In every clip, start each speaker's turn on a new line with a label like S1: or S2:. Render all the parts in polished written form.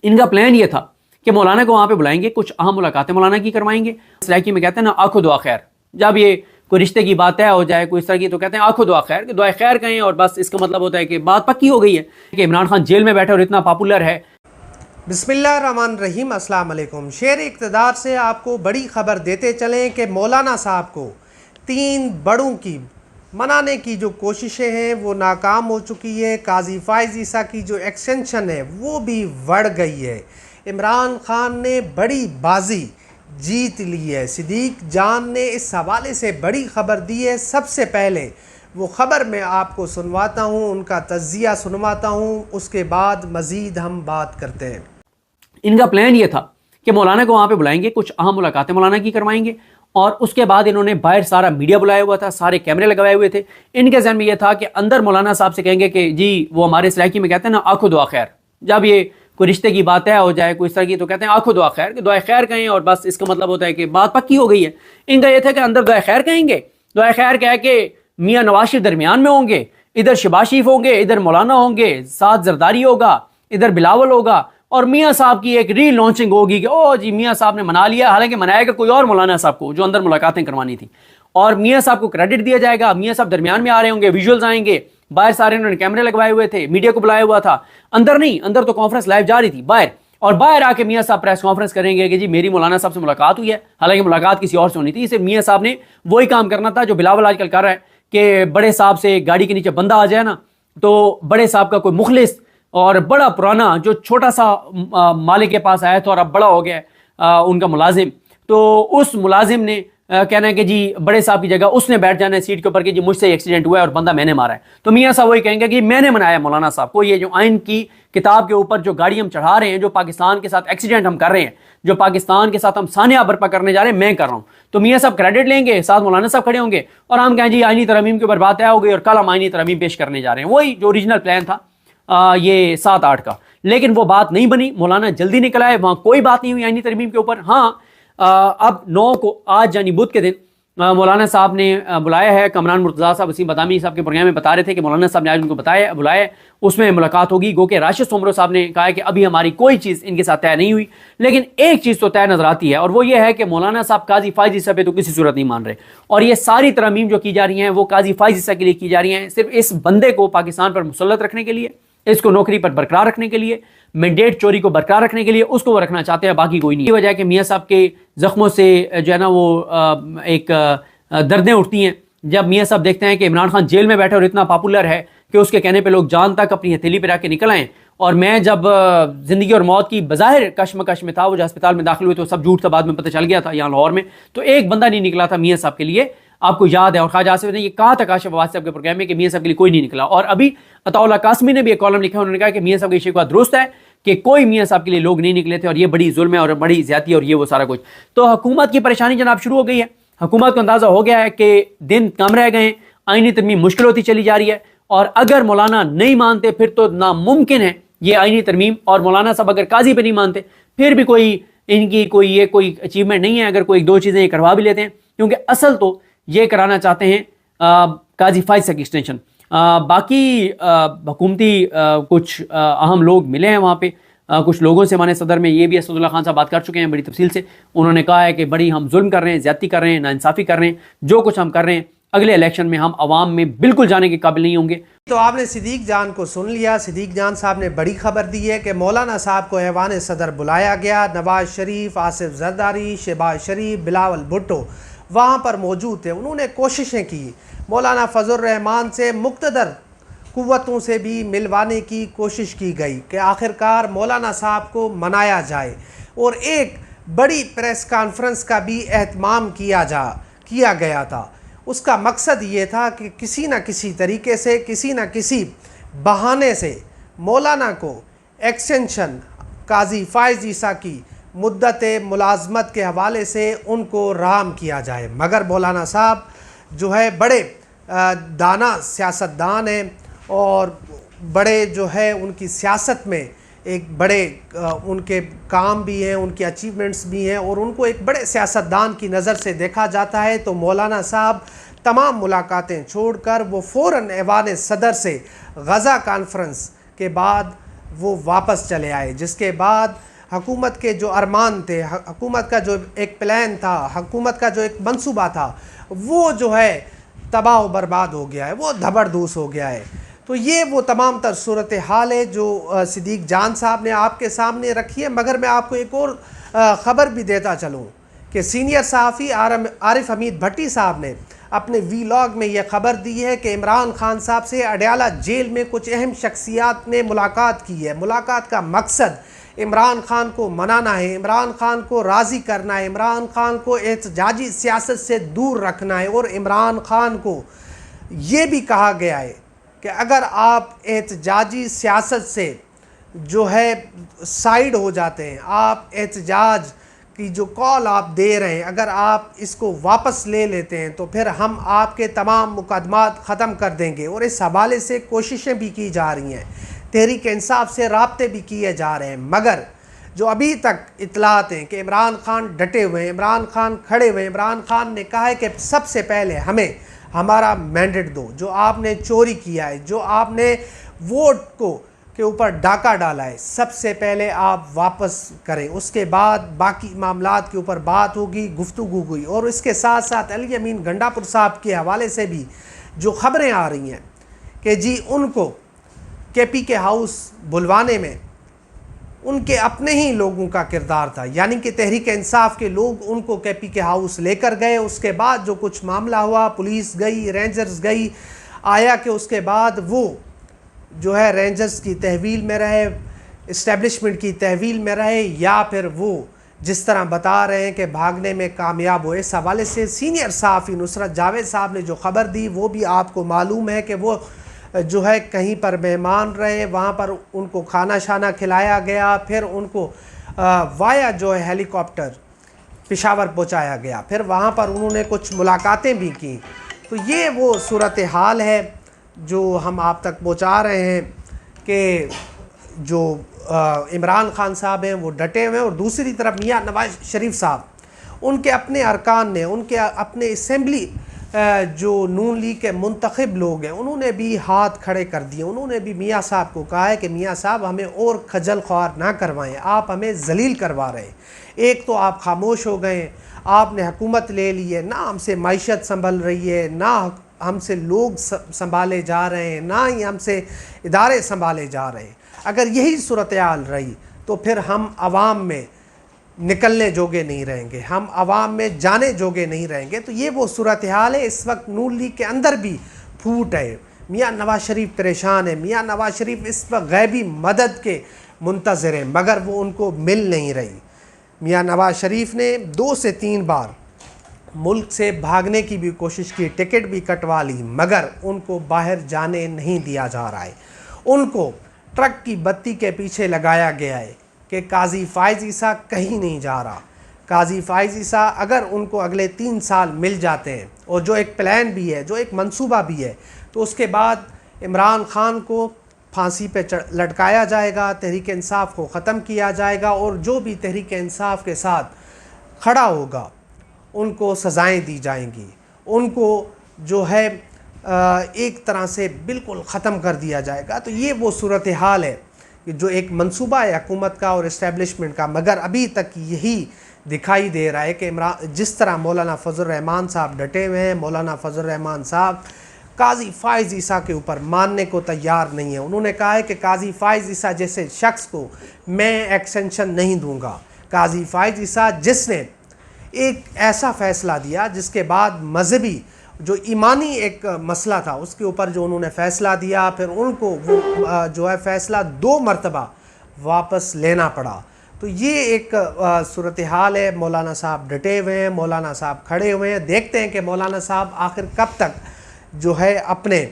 S1: ان کا پلان یہ تھا کہ مولانا کو وہاں پہ بلائیں گے, کچھ اہم ملاقاتیں مولانا کی کروائیں گے. سرائکی میں کہتے ہیں نا آنکھوں دعا خیر, جب یہ کوئی رشتے کی بات طے ہو جائے کوئی اس طرح کی تو کہتے ہیں آنکھوں دعا خیر, کہ دعا خیر کہیں, اور بس اس کا مطلب ہوتا ہے کہ بات پکی ہو گئی ہے کہ عمران خان جیل میں بیٹھے اور اتنا پاپولر ہے.
S2: بسم اللہ الرحمن الرحیم. السلام علیکم. شیر اقتدار سے آپ کو بڑی خبر دیتے چلیں کہ مولانا صاحب کو 3 بڑوں کی منانے کی جو کوششیں ہیں وہ ناکام ہو چکی ہے. قاضی فائز عیسیٰ کی جو ایکسٹینشن ہے وہ بھی بڑھ گئی ہے. عمران خان نے بڑی بازی جیت لی ہے. صدیق جان نے اس حوالے سے بڑی خبر دی ہے. سب سے پہلے وہ خبر میں آپ کو سنواتا ہوں, ان کا تجزیہ سنواتا ہوں, اس کے بعد مزید ہم بات کرتے ہیں.
S1: ان کا پلان یہ تھا کہ مولانا کو وہاں پہ بلائیں گے, کچھ اہم ملاقاتیں مولانا کی کروائیں گے, اور اس کے بعد انہوں نے باہر سارا میڈیا بلایا ہوا تھا, سارے کیمرے لگوائے ہوئے تھے. ان کے ذہن میں یہ تھا کہ اندر مولانا صاحب سے کہیں گے کہ جی وہ ہمارے سرائکی میں کہتے ہیں نا آنکھوں دعا خیر, جب یہ کوئی رشتے کی بات طے ہو جائے کوئی اس طرح کی تو کہتے ہیں آنکھوں دعا خیر, کہ دعا خیر کہیں, اور بس اس کا مطلب ہوتا ہے کہ بات پکی ہو گئی ہے. ان کا یہ تھا کہ اندر دعا خیر کہیں گے, دعا خیر کہہ کے میاں نواز شریف درمیان میں ہوں گے, ادھر شہباز شریف ہوں گے, ادھر مولانا ہوں گے, ساتھ زرداری ہوگا, ادھر بلاول ہوگا, اور میاں صاحب کی ایک ری لانچنگ ہوگی کہ او جی میاں صاحب نے منا لیا, حالانکہ منائے گا کوئی اور مولانا صاحب کو جو اندر ملاقاتیں کروانی تھی, اور میاں صاحب کو کریڈٹ دیا جائے گا. میاں صاحب درمیان میں آ رہے ہوں گے, ویژولز آئیں گے, باہر سارے انہوں نے کیمرے لگوائے ہوئے تھے, میڈیا کو بلایا ہوا تھا, اندر نہیں, اندر تو کانفرنس لائیو جاری تھی باہر, اور باہر آ کے میاں صاحب پریس کانفرنس کریں گے کہ جی میری مولانا صاحب سے ملاقات ہوئی ہے, حالانکہ ملاقات کسی اور سے ہونی تھی. صرف میاں صاحب نے وہی کام کرنا تھا جو بلاول آج کل کر رہا ہے کہ بڑے صاحب سے گاڑی کے نیچے بندہ آ جائے نا, تو بڑے صاحب کا کوئی مخلص اور بڑا پرانا جو چھوٹا سا مالک کے پاس آیا تھا اور اب بڑا ہو گیا ان کا ملازم, تو اس ملازم نے کہنا ہے کہ جی بڑے صاحب کی جگہ اس نے بیٹھ جانا ہے سیٹ کے اوپر کہ جی مجھ سے ایکسیڈنٹ ہوا ہے اور بندہ میں نے مارا ہے. تو میاں صاحب وہی کہیں گے کہ میں نے منایا مولانا صاحب کو, یہ جو آئین کی کتاب کے اوپر جو گاڑی ہم چڑھا رہے ہیں, جو پاکستان کے ساتھ ایکسیڈنٹ ہم کر رہے ہیں, جو پاکستان کے ساتھ ہم سانحہ برپا کرنے جا رہے ہیں, میں کر رہا ہوں. تو میاں صاحب کریڈٹ لیں گے, ساتھ مولانا صاحب کھڑے ہوں گے, اور ہم کہیں جی آئینی ترمیم کے اوپر بات طے ہو گئی اور کل ہم آئینی ترمیم پیش کرنے جا رہے ہیں. وہی جو اوریجنل پلان تھا یہ 7-8 کا, لیکن وہ بات نہیں بنی. مولانا جلدی نکل آئے, وہاں کوئی بات نہیں ہوئی آئینی ترمیم کے اوپر. ہاں اب 9 کو آج یعنی بدھ کے دن مولانا صاحب نے بلایا ہے. کامران مرتضیٰ صاحب وسیم بدامی صاحب کے پروگرام میں بتا رہے تھے کہ مولانا صاحب نے آج ان کو بلایا, اس میں ملاقات ہوگی. گو کہ راشد سومرو صاحب نے کہا ہے کہ ابھی ہماری کوئی چیز ان کے ساتھ طے نہیں ہوئی, لیکن ایک چیز تو طے نظر آتی ہے, اور وہ یہ ہے کہ مولانا صاحب قاضی فائز عیسیٰ پہ تو کسی صورت نہیں مان رہے, اور یہ ساری ترامیم جو کی جا رہی ہیں وہ قاضی فائز عیسیٰ کے لیے کی جا رہی ہیں, صرف اس بندے کو پاکستان پر مسلط رکھنے کے لیے, اس کو نوکری پر برقرار رکھنے کے لیے, مینڈیٹ چوری کو برقرار رکھنے کے لیے اس کو وہ رکھنا چاہتے ہیں, باقی کوئی نہیں. یہ وجہ ہے کہ میاں صاحب کے زخموں سے جو ہے نا وہ ایک دردیں اٹھتی ہیں جب میاں صاحب دیکھتے ہیں کہ عمران خان جیل میں بیٹھے اور اتنا پاپولر ہے کہ اس کے کہنے پہ لوگ جان تک اپنی ہتھیلی پہ رکھ کے نکل آئیں. اور میں جب زندگی اور موت کی بظاہر کشمکش میں تھا, وہ جو ہسپتال میں داخل ہوئے تو سب جھوٹ تھا, بعد میں پتہ چل گیا تھا یہاں لاہور میں, تو ایک بندہ نہیں نکلا تھا میاں صاحب کے لیے. آپ کو یاد ہے, اور خواجہ آصف نے یہ کہا تھا کاشف عباس صاحب کے پروگرام میں کہ میاں صاحب کے لیے کوئی نہیں نکلا. اور ابھی عطاء اللہ قاسمی نے بھی ایک کالم لکھا, انہوں نے کہا کہ میاں صاحب کی شکوہ درست ہے کہ کوئی میاں صاحب کے لیے لوگ نہیں نکلے تھے, اور یہ بڑی ظلم ہے اور بڑی زیادتی اور یہ وہ سارا کچھ. تو حکومت کی پریشانی جناب شروع ہو گئی ہے. حکومت کو اندازہ ہو گیا ہے کہ دن کم رہ گئے ہیں, آئینی ترمیم مشکل ہوتی چلی جا رہی ہے, اور اگر مولانا نہیں مانتے پھر تو ناممکن ہے یہ آئینی ترمیم, اور مولانا صاحب اگر قاضی پہ نہیں مانتے پھر بھی کوئی ان کی کوئی اچیومنٹ نہیں ہے اگر کوئی 2 چیزیں یہ کروا بھی لیتے ہیں, کیونکہ اصل تو یہ کرانا چاہتے ہیں قاضی فائز کی ایکسٹینشن. باقی حکومتی کچھ اہم لوگ ملے ہیں وہاں پہ, کچھ لوگوں سے ہمارے صدر میں یہ بھی اسد اللہ خان صاحب بات کر چکے ہیں بڑی تفصیل سے. انہوں نے کہا ہے کہ بڑی ہم ظلم کر رہے ہیں, زیادتی کر رہے ہیں, ناانصافی کر رہے ہیں, جو کچھ ہم کر رہے ہیں اگلے الیکشن میں ہم عوام میں بالکل جانے کے قابل نہیں ہوں گے.
S2: تو آپ نے صدیق جان کو سن لیا. صدیق جان صاحب نے بڑی خبر دی ہے کہ مولانا صاحب کو ایوان صدر بلایا گیا. نواز شریف, آصف زرداری, شہباز شریف, بلاول بھٹو وہاں پر موجود تھے. انہوں نے کوششیں کی, مولانا فضل الرحمان سے مقتدر قوتوں سے بھی ملوانے کی کوشش کی گئی کہ آخرکار مولانا صاحب کو منایا جائے, اور ایک بڑی پریس کانفرنس کا بھی اہتمام کیا گیا تھا. اس کا مقصد یہ تھا کہ کسی نہ کسی طریقے سے, کسی نہ کسی بہانے سے مولانا کو ایکسٹینشن قاضی فائز عیسیٰ کی مدت ملازمت کے حوالے سے ان کو رام کیا جائے. مگر مولانا صاحب جو ہے بڑے دانا سیاستدان ہیں, اور بڑے جو ہے ان کی سیاست میں ایک بڑے ان کے کام بھی ہیں, ان کے اچیومنٹس بھی ہیں, اور ان کو ایک بڑے سیاستدان کی نظر سے دیکھا جاتا ہے. تو مولانا صاحب تمام ملاقاتیں چھوڑ کر وہ فوراً ایوان صدر سے غزہ کانفرنس کے بعد وہ واپس چلے آئے، جس کے بعد حکومت کے جو ارمان تھے، حکومت کا جو ایک پلان تھا، حکومت کا جو ایک منصوبہ تھا، وہ جو ہے تباہ و برباد ہو گیا ہے، وہ دھبردوس ہو گیا ہے۔ تو یہ وہ تمام تر صورتحال ہے جو صدیق جان صاحب نے آپ کے سامنے رکھی ہے۔ مگر میں آپ کو ایک اور خبر بھی دیتا چلوں کہ سینئر صحافی عارف حمید بھٹی صاحب نے اپنے ویلاگ میں یہ خبر دی ہے کہ عمران خان صاحب سے اڈیالہ جیل میں کچھ اہم شخصیات نے ملاقات کی ہے۔ ملاقات کا مقصد عمران خان کو منانا ہے، عمران خان کو راضی کرنا ہے، عمران خان کو احتجاجی سیاست سے دور رکھنا ہے، اور عمران خان کو یہ بھی کہا گیا ہے کہ اگر آپ احتجاجی سیاست سے جو ہے سائیڈ ہو جاتے ہیں، آپ احتجاج کی جو کال آپ دے رہے ہیں اگر آپ اس کو واپس لے لیتے ہیں تو پھر ہم آپ کے تمام مقدمات ختم کر دیں گے۔ اور اس حوالے سے کوششیں بھی کی جا رہی ہیں، تحریک انصاف سے رابطے بھی کیے جا رہے ہیں، مگر جو ابھی تک اطلاعات ہیں کہ عمران خان ڈٹے ہوئے ہیں، عمران خان کھڑے ہوئے ہیں۔ عمران خان نے کہا ہے کہ سب سے پہلے ہمیں ہمارا مینڈیٹ دو، جو آپ نے چوری کیا ہے، جو آپ نے ووٹ کو کے اوپر ڈاکہ ڈالا ہے، سب سے پہلے آپ واپس کریں، اس کے بعد باقی معاملات کے اوپر بات ہوگی، گفتگو ہوگی۔ اور اس کے ساتھ ساتھ علی امین گنڈاپور صاحب کے حوالے سے بھی جو خبریں آ رہی ہیں کہ جی ان کو کے پی کے ہاؤس بلوانے میں ان کے اپنے ہی لوگوں کا کردار تھا، یعنی کہ تحریک انصاف کے لوگ ان کو کے پی کے ہاؤس لے کر گئے۔ اس کے بعد جو کچھ معاملہ ہوا، پولیس گئی، رینجرز گئی، آیا کہ اس کے بعد وہ جو ہے رینجرز کی تحویل میں رہے، اسٹیبلشمنٹ کی تحویل میں رہے، یا پھر وہ جس طرح بتا رہے ہیں کہ بھاگنے میں کامیاب ہوئے۔ اس حوالے سے سینئر صحافی نصرت جاوید صاحب نے جو خبر دی وہ بھی آپ کو معلوم ہے کہ وہ جو ہے کہیں پر مہمان رہے، وہاں پر ان کو کھانا شانا کھلایا گیا، پھر ان کو وایا جو ہے ہیلی کاپٹر پشاور پہنچایا گیا، پھر وہاں پر انہوں نے کچھ ملاقاتیں بھی کی۔ تو یہ وہ صورتحال ہے جو ہم آپ تک پہنچا رہے ہیں کہ جو عمران خان صاحب ہیں وہ ڈٹے ہوئے ہیں، اور دوسری طرف میاں نواز شریف صاحب، ان کے اپنے ارکان نے، ان کے اپنے اسمبلی جو نون لیگ کے منتخب لوگ ہیں، انہوں نے بھی ہاتھ کھڑے کر دیے۔ انہوں نے بھی میاں صاحب کو کہا ہے کہ میاں صاحب ہمیں اور خجل خوار نہ کروائیں، آپ ہمیں ذلیل کروا رہے ہیں۔ ایک تو آپ خاموش ہو گئے ہیں، آپ نے حکومت لے لی ہے، نہ ہم سے معیشت سنبھل رہی ہے، نہ ہم سے لوگ سنبھالے جا رہے ہیں، نہ ہی ہم سے ادارے سنبھالے جا رہے ہیں۔ اگر یہی صورتحال رہی تو پھر ہم عوام میں نکلنے جوگے نہیں رہیں گے، ہم عوام میں جانے جوگے نہیں رہیں گے۔ تو یہ وہ صورتحال ہے۔ اس وقت نون لیگ کے اندر بھی پھوٹ ہے، میاں نواز شریف پریشان ہے، میاں نواز شریف اس وقت غیبی مدد کے منتظر ہیں، مگر وہ ان کو مل نہیں رہی۔ میاں نواز شریف نے 2 سے 3 بار ملک سے بھاگنے کی بھی کوشش کی، ٹکٹ بھی کٹوا لی، مگر ان کو باہر جانے نہیں دیا جا رہا ہے۔ ان کو ٹرک کی بتی کے پیچھے لگایا گیا ہے کہ قاضی فائز عیسیٰ کہیں نہیں جا رہا۔ قاضی فائز عیسیٰ اگر ان کو اگلے 3 سال مل جاتے ہیں، اور جو ایک پلان بھی ہے، جو ایک منصوبہ بھی ہے، تو اس کے بعد عمران خان کو پھانسی پہ لٹکایا جائے گا، تحریک انصاف کو ختم کیا جائے گا، اور جو بھی تحریک انصاف کے ساتھ کھڑا ہوگا ان کو سزائیں دی جائیں گی، ان کو جو ہے ایک طرح سے بالکل ختم کر دیا جائے گا۔ تو یہ وہ صورتحال ہے جو ایک منصوبہ ہے حکومت کا اور اسٹیبلشمنٹ کا، مگر ابھی تک یہی دکھائی دے رہا ہے کہ جس طرح مولانا فضل الرحمان صاحب ڈٹے ہوئے ہیں، مولانا فضل الرحمان صاحب قاضی فائز عیسیٰ کے اوپر ماننے کو تیار نہیں ہے۔ انہوں نے کہا ہے کہ قاضی فائز عیسیٰ جیسے شخص کو میں ایکسٹینشن نہیں دوں گا۔ قاضی فائز عیسیٰ جس نے ایک ایسا فیصلہ دیا جس کے بعد مذہبی جو ایمانی ایک مسئلہ تھا اس کے اوپر جو انہوں نے فیصلہ دیا، پھر ان کو وہ جو ہے فیصلہ 2 مرتبہ واپس لینا پڑا۔ تو یہ ایک صورتحال ہے۔ مولانا صاحب ڈٹے ہوئے ہیں، مولانا صاحب کھڑے ہوئے ہیں، دیکھتے ہیں کہ مولانا صاحب آخر کب تک جو ہے اپنے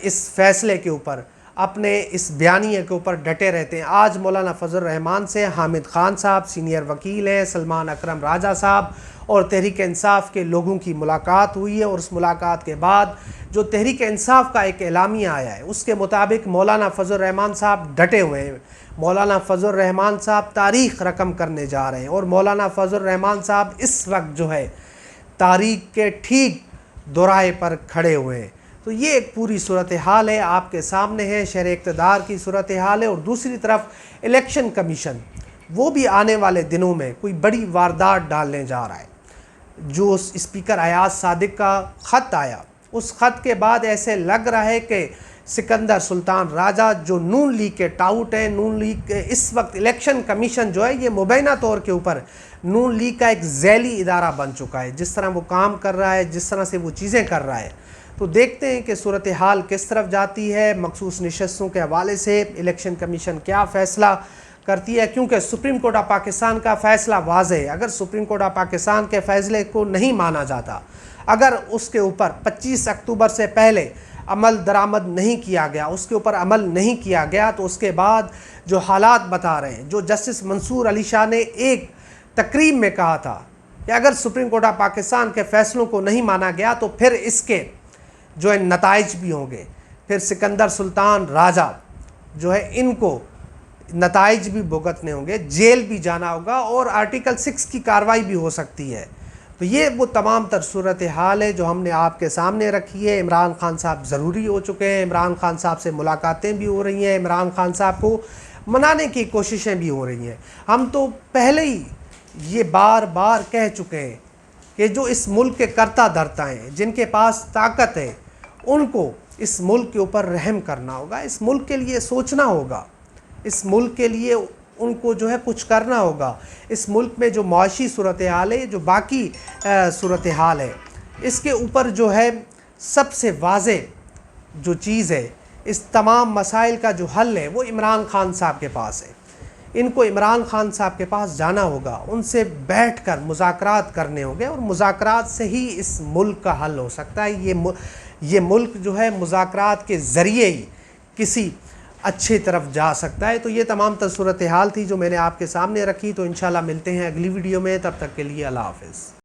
S2: اس فیصلے کے اوپر، اپنے اس بیانیے کے اوپر ڈٹے رہتے ہیں۔ آج مولانا فضل الرحمان سے حامد خان صاحب سینئر وکیل ہیں، سلمان اکرم راجہ صاحب اور تحریک انصاف کے لوگوں کی ملاقات ہوئی ہے، اور اس ملاقات کے بعد جو تحریک انصاف کا ایک اعلامیہ آیا ہے اس کے مطابق مولانا فضل الرحمان صاحب ڈٹے ہوئے ہیں۔ مولانا فضل الرحمان صاحب تاریخ رقم کرنے جا رہے ہیں، اور مولانا فضل الرحمان صاحب اس وقت جو ہے تاریخ کے ٹھیک دوراہے پر کھڑے ہوئے ہیں۔ تو یہ ایک پوری صورتحال ہے آپ کے سامنے ہے، شہر اقتدار کی صورتحال ہے، اور دوسری طرف الیکشن کمیشن وہ بھی آنے والے دنوں میں کوئی بڑی واردات ڈالنے جا رہا ہے۔ جو اسپیکر ایاز صادق کا خط آیا، اس خط کے بعد ایسے لگ رہا ہے کہ سکندر سلطان راجہ جو نون لیگ کے ٹاؤٹ ہیں، نون لیگ اس وقت الیکشن کمیشن جو ہے یہ مبینہ طور کے اوپر نون لیگ کا ایک ذیلی ادارہ بن چکا ہے، جس طرح وہ کام کر رہا ہے، جس طرح سے وہ چیزیں کر رہا ہے۔ تو دیکھتے ہیں کہ صورتحال کس طرف جاتی ہے، مخصوص نشستوں کے حوالے سے الیکشن کمیشن کیا فیصلہ کرتی ہے، کیونکہ سپریم کورٹ آف پاکستان کا فیصلہ واضح ہے۔ اگر سپریم کورٹ آف پاکستان کے فیصلے کو نہیں مانا جاتا، اگر اس کے اوپر 25 اکتوبر سے پہلے عمل درآمد نہیں کیا گیا، اس کے اوپر عمل نہیں کیا گیا، تو اس کے بعد جو حالات بتا رہے ہیں، جو جسٹس منصور علی شاہ نے ایک تقریب میں کہا تھا کہ اگر سپریم کورٹ آف پاکستان کے فیصلوں کو نہیں مانا گیا تو پھر اس کے جو ہے نتائج بھی ہوں گے، پھر سکندر سلطان راجہ جو ہے ان کو نتائج بھی بھگتنے ہوں گے، جیل بھی جانا ہوگا، اور آرٹیکل 6 کی کارروائی بھی ہو سکتی ہے۔ تو یہ وہ تمام تر صورتحال ہے جو ہم نے آپ کے سامنے رکھی ہے۔ عمران خان صاحب ضروری ہو چکے ہیں، عمران خان صاحب سے ملاقاتیں بھی ہو رہی ہیں، عمران خان صاحب کو منانے کی کوششیں بھی ہو رہی ہیں۔ ہم تو پہلے ہی یہ بار بار کہہ چکے ہیں کہ جو اس ملک کے کرتا دھرتا ہیں، جن کے پاس طاقت ہے، ان کو اس ملک کے اوپر رحم کرنا ہوگا، اس ملک کے لیے سوچنا ہوگا، اس ملک کے لیے ان کو جو ہے کچھ کرنا ہوگا۔ اس ملک میں جو معاشی صورتحال ہے، جو باقی صورتحال ہے، اس کے اوپر جو ہے سب سے واضح جو چیز ہے، اس تمام مسائل کا جو حل ہے وہ عمران خان صاحب کے پاس ہے۔ ان کو عمران خان صاحب کے پاس جانا ہوگا، ان سے بیٹھ کر مذاکرات کرنے ہوں گے، اور مذاکرات سے ہی اس ملک کا حل ہو سکتا ہے۔ یہ ملک جو ہے مذاکرات کے ذریعے ہی کسی اچھی طرف جا سکتا ہے۔ تو یہ تمام تر صورتحال تھی جو میں نے آپ کے سامنے رکھی۔ تو انشاءاللہ ملتے ہیں اگلی ویڈیو میں، تب تک کے لیے اللہ حافظ۔